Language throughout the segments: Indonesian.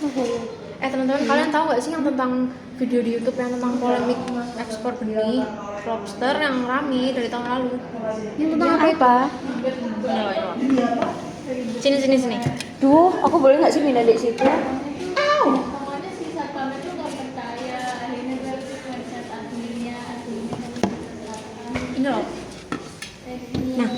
Teman-teman, kalian tahu nggak sih yang tentang video di YouTube yang tentang polemik ekspor benih lobster yang rame dari tahun lalu? Yang tentang apa? Sini. Duh, aku boleh nggak sih pindah di situ? Ini loh. Nah,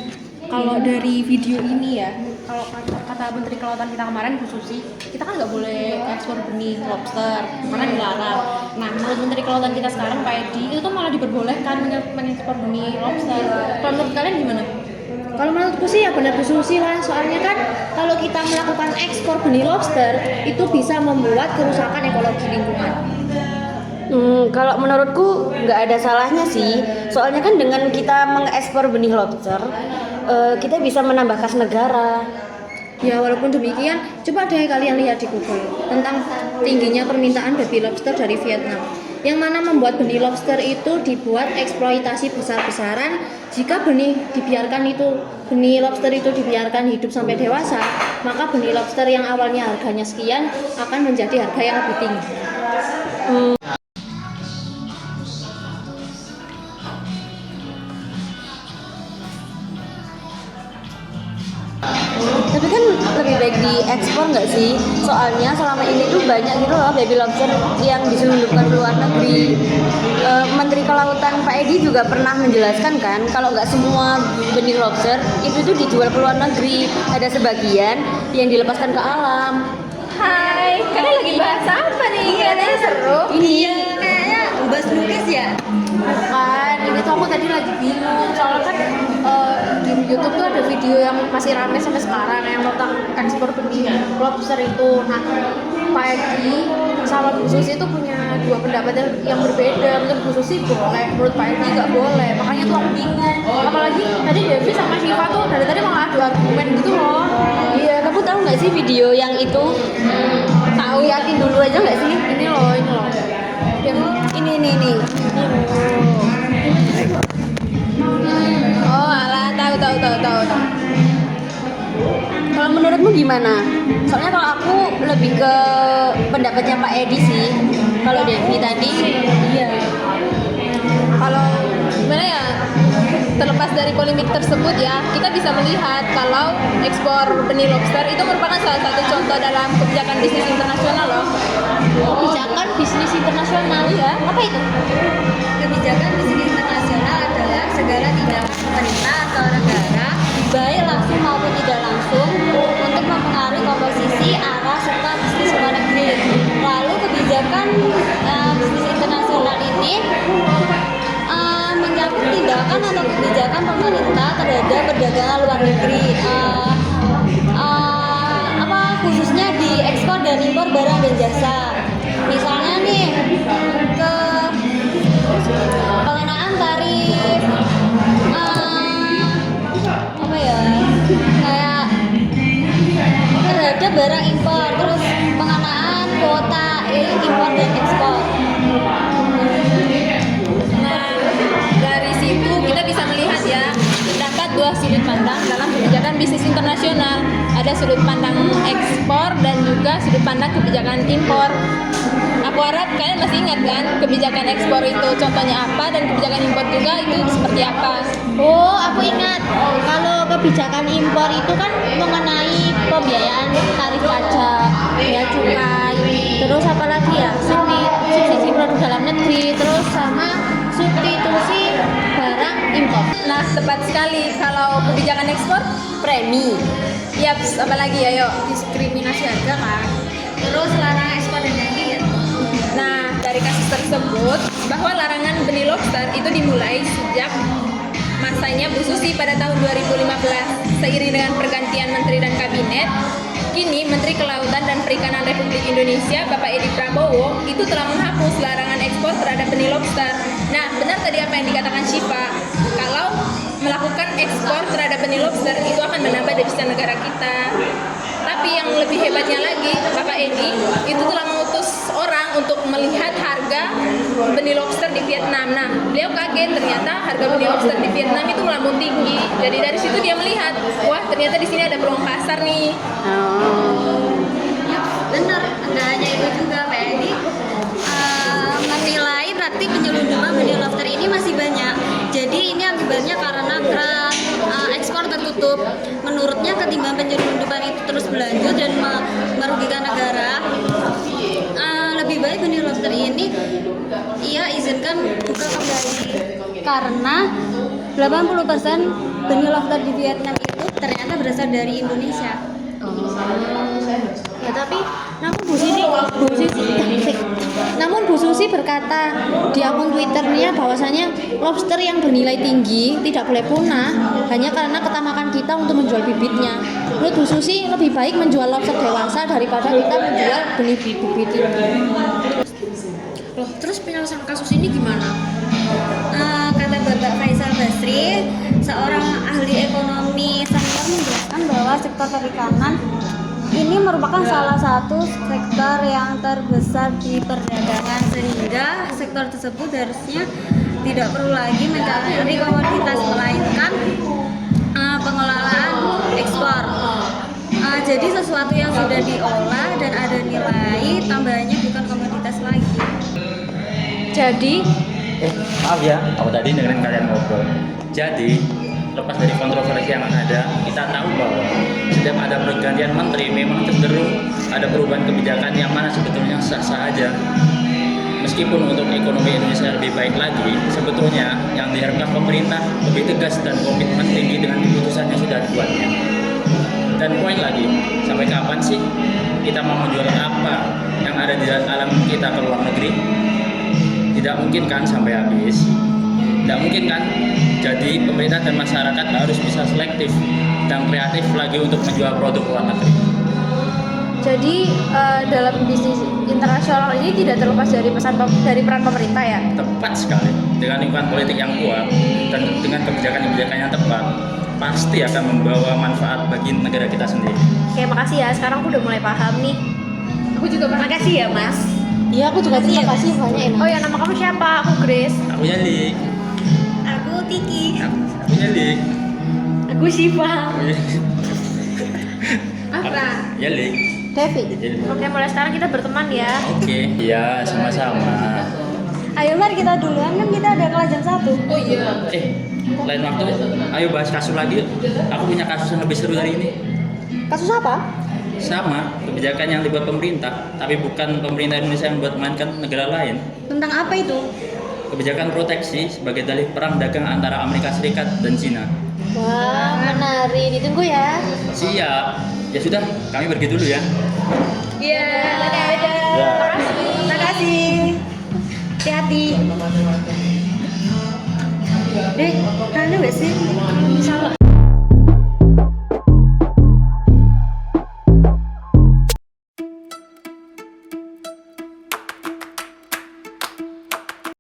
kalau dari video ini ya, kalau kata Menteri Kelautan kita kemarin Bu Susi, kita kan nggak boleh ekspor benih lobster karena dilarang. Nah, menurut Menteri Kelautan kita sekarang Pak Edi itu tuh malah diperbolehkan mengekspor benih lobster. Kalau menurut kalian gimana? Kalau menurutku sih ya benar Bu Susi lah, soalnya kan kalau kita melakukan ekspor benih lobster itu bisa membuat kerusakan ekologi lingkungan. Kalau menurutku nggak ada salahnya sih, soalnya kan dengan kita mengekspor benih lobster, kita bisa menambah kas negara. Ya walaupun demikian, coba deh kalian lihat di Google tentang tingginya permintaan baby lobster dari Vietnam, yang mana membuat benih lobster itu dibuat eksploitasi besar-besaran. Jika benih lobster itu dibiarkan hidup sampai dewasa, maka benih lobster yang awalnya harganya sekian akan menjadi harga yang lebih tinggi. Tapi kan lebih baik diekspor nggak sih? Soalnya selama ini tuh banyak gitu loh baby lobster yang diselundupkan ke luar negeri. Menteri Kelautan Pak Edi juga pernah menjelaskan kan, kalau nggak semua benih lobster itu tuh dijual ke luar negeri. Ada sebagian yang dilepaskan ke alam. Hai, kalian lagi bahas apa nih? Kayaknya seru. Ini Kayaknya bahas lukis ya? Bukan, ini tuh aku tadi lagi bingung soalnya kan di YouTube tuh ada video yang masih rame sampai sekarang yang tentang ekspor benih lobster itu. Nah, Pak Edi sama Bu Susi itu punya dua pendapat yang berbeda. Menurut Bu Susi boleh, menurut Pak Edi nggak boleh. Makanya tuh aku bingung. Apalagi tadi Devi sama Shiva tuh dari tadi malah adu argumen gitu loh. Iya, kamu tahu nggak sih video yang itu? Tahu? Liatin dulu aja nggak sih? Ini loh. Yang Ini. oh alah, tahu. Kalau menurutmu gimana? Soalnya kalau aku lebih ke pendapatnya Pak Edi sih. Kalau Devi tadi, iya. Kalau gimana ya, terlepas dari polemik tersebut ya, kita bisa melihat kalau ekspor benih lobster itu merupakan salah satu contoh dalam kebijakan bisnis internasional loh. Kebijakan bisnis internasional Iya. apa itu? Kebijakan bisnis internasional adalah segala tindakan pemerintah atau negara, baik langsung maupun tidak langsung, untuk mempengaruhi komposisi, arah, serta bisnis luar negeri. Lalu kebijakan bisnis internasional ini mencakup tindakan atau kebijakan pemerintah terhadap perdagangan luar negeri, khususnya di ekspor dan impor barang dan jasa. Misalnya nih, ke pengenaan tarif kayak terhadap barang impor, terus pengenaan kuota impor dan ekspor. Nah, dari situ kita bisa melihat ya, terdapat dua sudut pandang dalam kebijakan bisnis internasional. Ada sudut pandang ekspor dan juga sudut pandang kebijakan impor. Aku harap kalian masih ingat kan kebijakan ekspor itu contohnya apa dan kebijakan impor juga itu seperti apa. Oh, aku ingat. Kalau kebijakan impor itu kan mengenai pembiayaan tarif pajak, bea cukai, terus apa lagi ya? Subsidi produk dalam negeri, terus sama substitusi barang impor. Nah, tepat sekali. Kalau kebijakan ekspor, Premi. yaps, apalagi ya, yuk, diskriminasi harga kan. Terus larangan ekspor dan lain-lain. Nah, dari kasus tersebut, bahwa larangan benih lobster itu dimulai sejak masanya Bu Susi pada tahun 2015. Seiring dengan pergantian menteri dan kabinet, kini Menteri Kelautan dan Perikanan Republik Indonesia, Bapak Edi Prabowo, itu telah menghapus larangan ekspor terhadap benih lobster. Nah, benar tadi apa yang dikatakan Shiva, kalau melakukan ekspor terhadap benih lobster itu akan menambah devisa negara kita. Tapi yang lebih hebatnya lagi, Bapak Edi itu telah mengutus orang untuk melihat harga benih lobster di Vietnam. Nah, beliau kaget ternyata harga benih lobster di Vietnam itu melambung tinggi. Jadi dari situ dia melihat, wah ternyata di sini ada peluang pasar nih. Ya, benar. Nggak hanya berlanjut dan merugikan negara, lebih baik benih lobster ini ia izinkan buka kembali karena 80% benih lobster di Vietnam itu ternyata berasal dari Indonesia. Ya tapi namun Bu Susi berkata di akun Twitternya bahwasanya lobster yang bernilai tinggi tidak boleh punah hanya karena ketamakan kita untuk menjual bibitnya. Menurut Bu Susi lebih baik menjual lobster dewasa daripada kita menjual benih bibit itu. Loh, terus penyelesaian kasus ini gimana? Kata Bapak Faisal Basri, seorang ahli ekonomi senior menjelaskan bahwa sektor perikanan ini merupakan salah satu sektor yang terbesar di perdagangan, sehingga sektor tersebut harusnya tidak perlu lagi mencari komoditas melainkan pengelolaan ekspor. Jadi sesuatu yang sudah diolah dan ada nilai tambahannya bukan komoditas lagi. Jadi Maaf ya, aku tadi dengerin kalian ngobrol. Jadi, lepas dari kontroversi yang ada, kita tahu bahwa setiap ada pergantian menteri memang cenderung ada perubahan kebijakan yang mana sebetulnya sah-sah aja. Meskipun untuk ekonomi Indonesia lebih baik lagi, sebetulnya yang diharapkan pemerintah lebih tegas dan komitmen tinggi dengan keputusan yang sudah dibuatnya. Dan poin lagi, sampai kapan sih kita mau menjual apa yang ada di alam kita ke luar negeri? Tidak mungkin kan sampai habis. Tidak mungkin kan. Jadi pemerintah dan masyarakat harus bisa selektif dan kreatif lagi untuk menjual produk luar negeri. Jadi dalam bisnis internasional ini tidak terlepas dari peran pemerintah ya? Tepat sekali. Dengan lingkungan politik yang kuat dan dengan kebijakan-kebijakan yang tepat, pasti akan membawa manfaat bagi negara kita sendiri. Oke, makasih ya. Sekarang aku udah mulai paham nih. Aku juga makasih ya Mas. Iya, aku juga terima kasih banyak ya. Oh ya, nama kamu siapa? Aku Grace. Aku Yalik. Aku Tiki. Aku Yalik. Aku Syifa. Aku Yalik. Apa? Yalik. Devi. Oke, mulai sekarang kita berteman ya. Oke. Iya, sama-sama. Ayo mari kita duluan, kan kita ada kelas jam 1. Oh iya. Lain waktu, ayo bahas kasus lagi. Aku punya kasus yang lebih seru dari ini. Kasus apa? Sama, kebijakan yang dibuat pemerintah, tapi bukan pemerintah Indonesia yang buat mainkan negara lain. Tentang apa itu? Kebijakan proteksi sebagai dalih perang dagang antara Amerika Serikat dan Cina. Wah, menarik. Ditunggu ya. Siap. Ya sudah, kami pergi dulu ya. Iya. Ya. Terima kasih. Hati-hati. Dek, ada nggak sih?